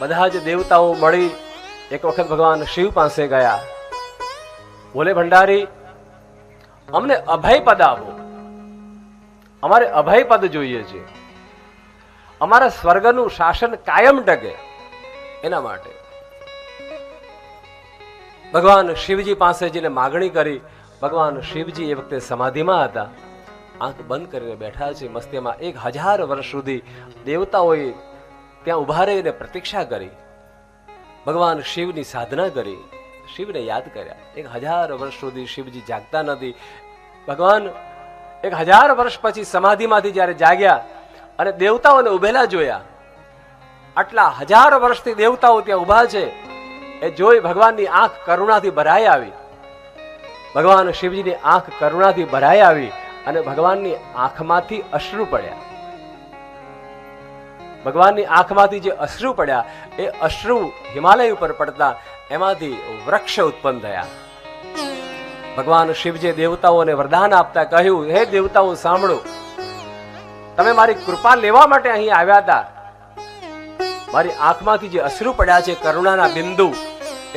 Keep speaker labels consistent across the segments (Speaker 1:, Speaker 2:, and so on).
Speaker 1: બધા જ દેવતાઓ મળી એક વખત ભગવાન શિવ પાસે ગયા. બોલે ભંડારી, અમને અભય પદ આપો, અમારે અભય પદ જોઈએ છે, અમારા સ્વર્ગનું શાસન કાયમ ટકે એના માટે. ભગવાન શિવજી પાસે જઈને માગણી કરી. ભગવાન શિવજી એ વખતે સમાધિમાં હતા, આંખ બંધ કરીને બેઠા છે મસ્તીમાં. 1000 વર્ષ સુધી દેવતાઓએ ત્યાં ઉભા રહીને પ્રતીક્ષા કરી, ભગવાન શિવની સાધના કરી, શિવને યાદ કર્યા. 1000 વર્ષ સુધી શિવજી જાગતા નથી. ભગવાન 1000 વર્ષ પછી સમાધિમાંથી જયારે જાગ્યા અને દેવતાઓને ઉભેલા જોયા, આટલા 1000 વર્ષથી દેવતાઓ ત્યાં ઉભા છે એ જોઈ ભગવાનની આંખ કરુણાથી ભરાઈ આવી. ભગવાન શિવજીની આંખ કરુણાથી ભરાઈ આવી અને ભગવાનની આંખમાંથી અશ્રુ પડ્યા. ભગવાનની આંખમાંથી જે અશ્રુ પડ્યા એ અશ્રુ હિમાલય ઉપર પડતા એમાંથી વૃક્ષ ઉત્પન્ન થયા. ભગવાન શિવજી દેવતાઓને વરદાન આપતા કહ્યું, હે દેવતાઓ સાંભળો, તમે મારી કૃપા લેવા માટે અહીં આવ્યા હતા. મારી આંખમાંથી જે અશ્રુ પડ્યા છે કરુણાના બિંદુ,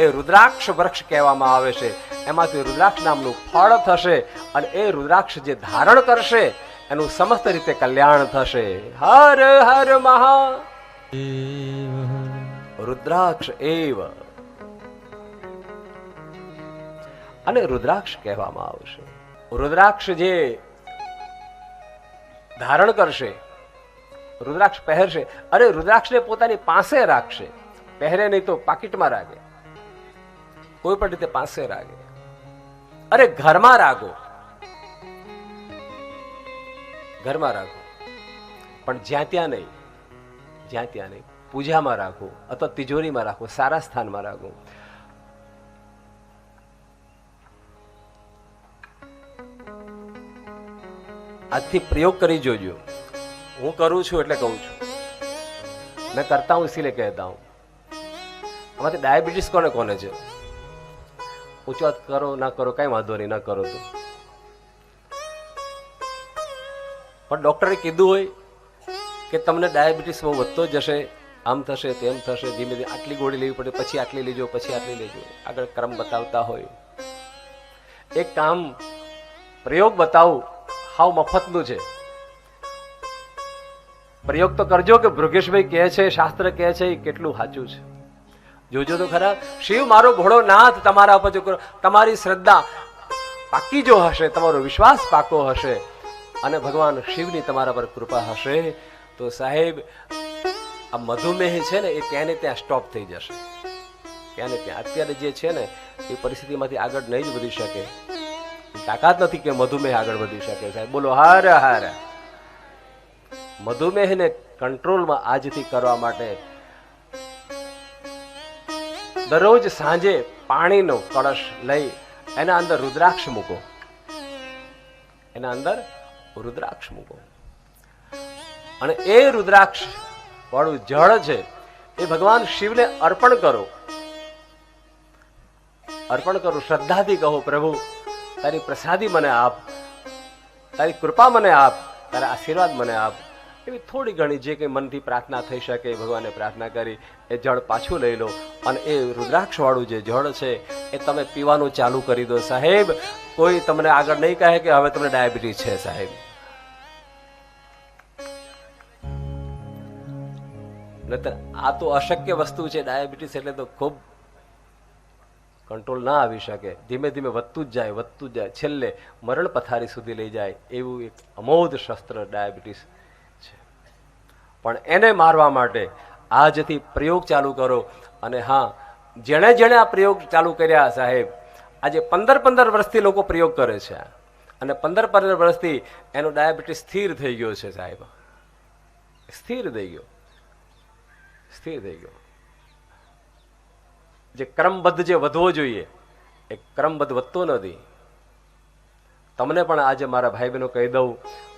Speaker 1: એ રુદ્રાક્ષ વૃક્ષ કહેવામાં આવે છે. એમાંથી રુદ્રાક્ષ નામનું ફળ થશે અને એ રુદ્રાક્ષ જે ધારણ કરશે એનું સમસ્ત રીતે કલ્યાણ થશે. હર હર મહા રુદ્રાક્ષ એવ. અને રુદ્રાક્ષ કહેવામાં આવશે. રુદ્રાક્ષ જે ધારણ કરશે, રુદ્રાક્ષ પહેરશે, અરે રુદ્રાક્ષને પોતાની પાસે રાખશે, પહેરે નહીં તો પાકીટમાં રાખે, કોઈ પણ રીતે પાસે રાખે. અરે ઘરમાં રાખો, ઘરમાં રાખો, પણ જ્યાં ત્યાં નહીં, જ્યાં ત્યાં નહીં. પૂજામાં રાખો અથવા તિજોરીમાં રાખો, સારા સ્થાનમાં રાખો. આજથી પ્રયોગ કરી જોજો. હું કરું છું એટલે કહું છું, मैं करता हूं इसीलिए कहता हूं. આમાંથી ડાયાબિટીસ કોને કોને છે? ઊંચો હાથ કરો ના કરો કઈ વાંધો નહીં, ના કરો તો. પણ ડોક્ટરે કીધું હોય કે તમને ડાયાબિટીસ બહુ વધતો જશે, આમ થશે તેમ થશે, ધીમે ધીમે આટલી ગોળી લેવી પડે, પછી આટલી લેજો, પછી આટલી લેજો, આગળ ક્રમ બતાવતા હોય. એક કામ પ્રયોગ બતાવું, હાવ મફતનું છે. પ્રયોગ તો કરજો કે ભૃગેશભાઈ કહે છે, શાસ્ત્ર કહે છે એ કેટલું સાચું છે. જોજો તો ખરા. શિવ મારો ભોળોનાથ તમારા ઉપર જો તમારી શ્રદ્ધા પાકી જો હશે, તમારો વિશ્વાસ પાકો હશે અને ભગવાન શિવની તમારા પર કૃપા હશે તો સાહેબ આ મધુમેહ છે ને એ ત્યાં ને ત્યાં સ્ટોપ થઈ જશે. ત્યાં ને ત્યાં. અત્યારે જે છે ને એ પરિસ્થિતિમાંથી આગળ નહીં જ વધી શકે. તાકાત નથી કે મધુમેહ આગળ વધી શકે. સાહેબ બોલો હર હર. મધુમેહને કંટ્રોલમાં આજથી કરવા માટે દરરોજ સાંજે પાણીનો કળશ લઈ એના અંદર રુદ્રાક્ષ મૂકો, એના અંદર રુદ્રાક્ષ મૂકો અને એ રુદ્રાક્ષ વાળું જળ છે એ ભગવાન શિવને અર્પણ કરો. અર્પણ કરો, શ્રદ્ધાથી કહો, પ્રભુ તારી પ્રસાદી મને આપ, તારી કૃપા મને આપ, તારા આશીર્વાદ મને આપ. એવી થોડી ઘણી જે કંઈ મનથી પ્રાર્થના થઈ શકે ભગવાને પ્રાર્થના કરી એ જળ પાછું લઈ લો અને એ રુદ્રાક્ષ વાળું જે જળ છે એ તમે પીવાનું ચાલુ કરી દો. સાહેબ કોઈ તમને આગળ નહીં કહે કે હવે તમને ડાયાબિટીસ છે. સાહેબ નહીતર આ તો અશક્ય વસ્તુ છે. ડાયાબિટીસ એટલે તો ખૂબ કંટ્રોલ ના આવી શકે. ધીમે ધીમે વધતું જ જાય, વધતું જ જાય, છેલ્લે મરણ પથારી સુધી લઈ જાય એવું એક અમોઘ શસ્ત્ર ડાયાબિટીસ છે. પણ એને મારવા માટે આજથી પ્રયોગ ચાલુ કરો. અને હા, જેણે જેણે આ પ્રયોગ ચાલુ કર્યા સાહેબ, આજે 15 વર્ષથી લોકો પ્રયોગ કરે છે અને 15 વર્ષથી એનો ડાયાબિટીસ સ્થિર થઈ ગયો છે સાહેબ. સ્થિર થઈ ગયો, સ્થિર થઈ ગયો. જે ક્રમબદ્ધ જે વધવો જોઈએ એ ક્રમબદ્ધ વધતો નથી. તમને પણ આજે મારા ભાઈ બહેનો કહી દઉં,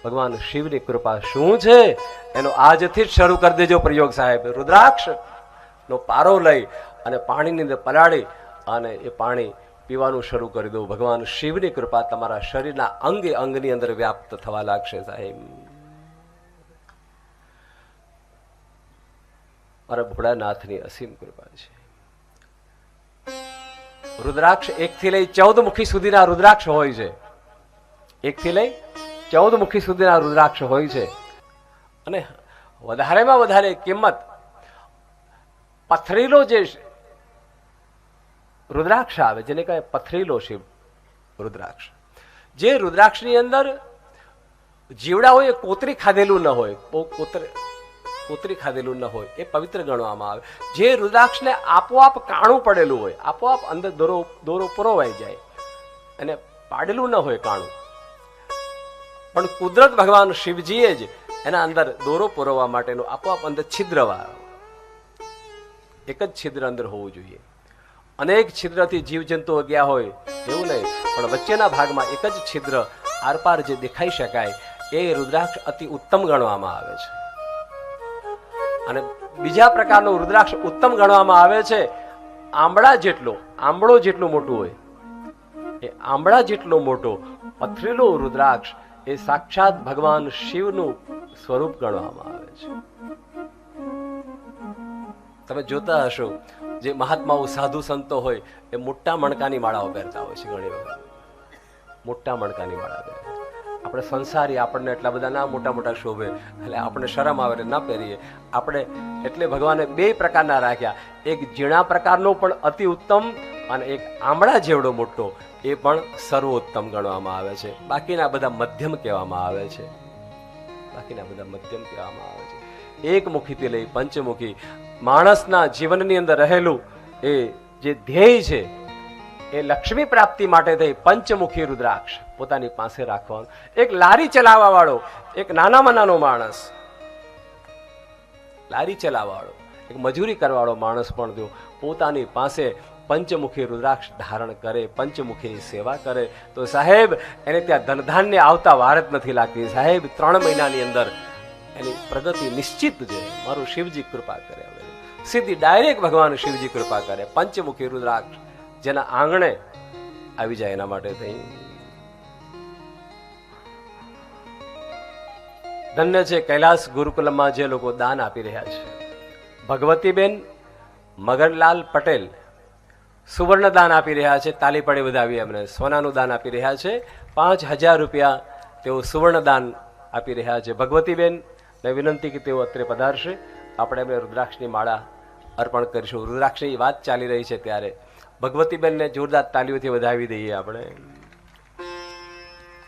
Speaker 1: ભગવાન શિવની કૃપા શું છે એનો આજથી જ શરૂ કરી દેજો પ્રયોગ સાહેબ. રુદ્રાક્ષ નો પારો લઈ અને પાણીની અંદર પલાળી અને એ પાણી પીવાનું શરૂ કરી દો. ભગવાન શિવની કૃપા તમારા શરીરના અંગે અંગની અંદર વ્યાપ્ત થવા લાગશે સાહેબ. મારા ભોળાનાથની અસીમ કૃપા છે. રુદ્રાક્ષ 1 થી લઈ 14 મુખી સુધીના રુદ્રાક્ષ હોય છે. 1 થી લઈ 14 મુખી સુધીના રુદ્રાક્ષ હોય છે. અને વધારેમાં વધારે કિંમત પથરીલો જે રુદ્રાક્ષ આવે, જેને કહે પથરીલો શિવ રુદ્રાક્ષ, જે રુદ્રાક્ષની અંદર જીવડા હોય એ કોતરી ખાધેલું ન હોય, કોતરી ખાધેલું ન હોય, એ પવિત્ર ગણવામાં આવે. જે રુદ્રાક્ષને આપોઆપ કાણું પડેલું હોય, આપોઆપ અંદર દોરો પરોવાઈ જાય અને પાડેલું ન હોય કાણું, પણ કુદરત ભગવાન શિવજીએ જ એના અંદર દોરો પરોવા માટેનું આપોઆપ અંદર છિદ્ર વાળો, એક જ છિદ્ર અંદર હોવું જોઈએ. અનેક છિદ્રથી જીવજંતુઓ ગયા હોય એવું નહીં, પણ વચ્ચેના ભાગમાં એક જ છિદ્ર આરપાર જે દેખાઈ શકાય એ રુદ્રાક્ષ અતિ ઉત્તમ ગણવામાં આવે છે. અને બીજા પ્રકારનું રુદ્રાક્ષ ઉત્તમ ગણવામાં આવે છે આંબળો જેટલું મોટું હોય, એ આંબળા જેટલો મોટો પથરેલો રુદ્રાક્ષ એ સાક્ષાત ભગવાન શિવનું સ્વરૂપ ગણવામાં આવે છે. તમે જોતા હશો જે મહાત્માઓ સાધુ સંતો હોય એ મોટા મણકાની માળાઓ પહેરતા હોય છે. ઘણી વખત મોટા મણકાની માળા પહેરે. આપણે સંસારી, આપણને એટલા બધા ના મોટા મોટા શોભે, એટલે આપણે શરમ આવે ના પહેરીએ. આપણે એટલે ભગવાને 2 પ્રકારના રાખ્યા, એક ઝીણા પ્રકારનો પણ અતિ ઉત્તમ અને એક આંબળા જેવડો મોટો, એ પણ સર્વોત્તમ ગણવામાં આવે છે. બાકીના બધા મધ્યમ કહેવામાં આવે છે. એક મુખીથી લઈ પંચમુખી માણસના જીવનની અંદર રહેલું એ જે ધ્યેય છે એ લક્ષ્મી પ્રાપ્તિ માટે થઈ પંચમુખી રુદ્રાક્ષ પોતાની પાસે રાખવાનું. એક લારી ચલાવવા વાળો, એક નાનામાં નાનો માણસ, લારી ચલાવવા વાળો, એક મજૂરી કરવાવાળો માણસ પણ જો પોતાની પાસે પંચમુખી રુદ્રાક્ષ ધારણ કરે, પંચમુખીની સેવા કરે, તો સાહેબ એને ત્યાં ધનધાન્ય આવતા વાર જ નથી લાગતી. સાહેબ 3 મહિનાની અંદર એની પ્રગતિ નિશ્ચિત છે. મારું શિવજી કૃપા કરે, સીધી ડાયરેક્ટ ભગવાન શિવજી કૃપા કરે. પંચમુખી રુદ્રાક્ષ જેના આંગણે આવી જાય એના માટે થઈ ધન્ય છે. કૈલાસ ગુરુકુલમાં જે લોકો દાન આપી રહ્યા છે, ભગવતીબેન મગનલાલ પટેલ સુવર્ણ દાન આપી રહ્યા છે. તાલી પડે વધાવી એમને. સોનાનું દાન આપી રહ્યા છે. 5000 રૂપિયા તેઓ સુવર્ણ દાન આપી રહ્યા છે. ભગવતીબેન ને વિનંતી કે તેઓ અત્રે પધારશે. આપણે એમને રુદ્રાક્ષની માળા અર્પણ કરીશું. રુદ્રાક્ષની વાત ચાલી રહી છે ત્યારે ભગવતીબેનને જોરદાર તાલીઓથી વધાવી દઈએ આપણે.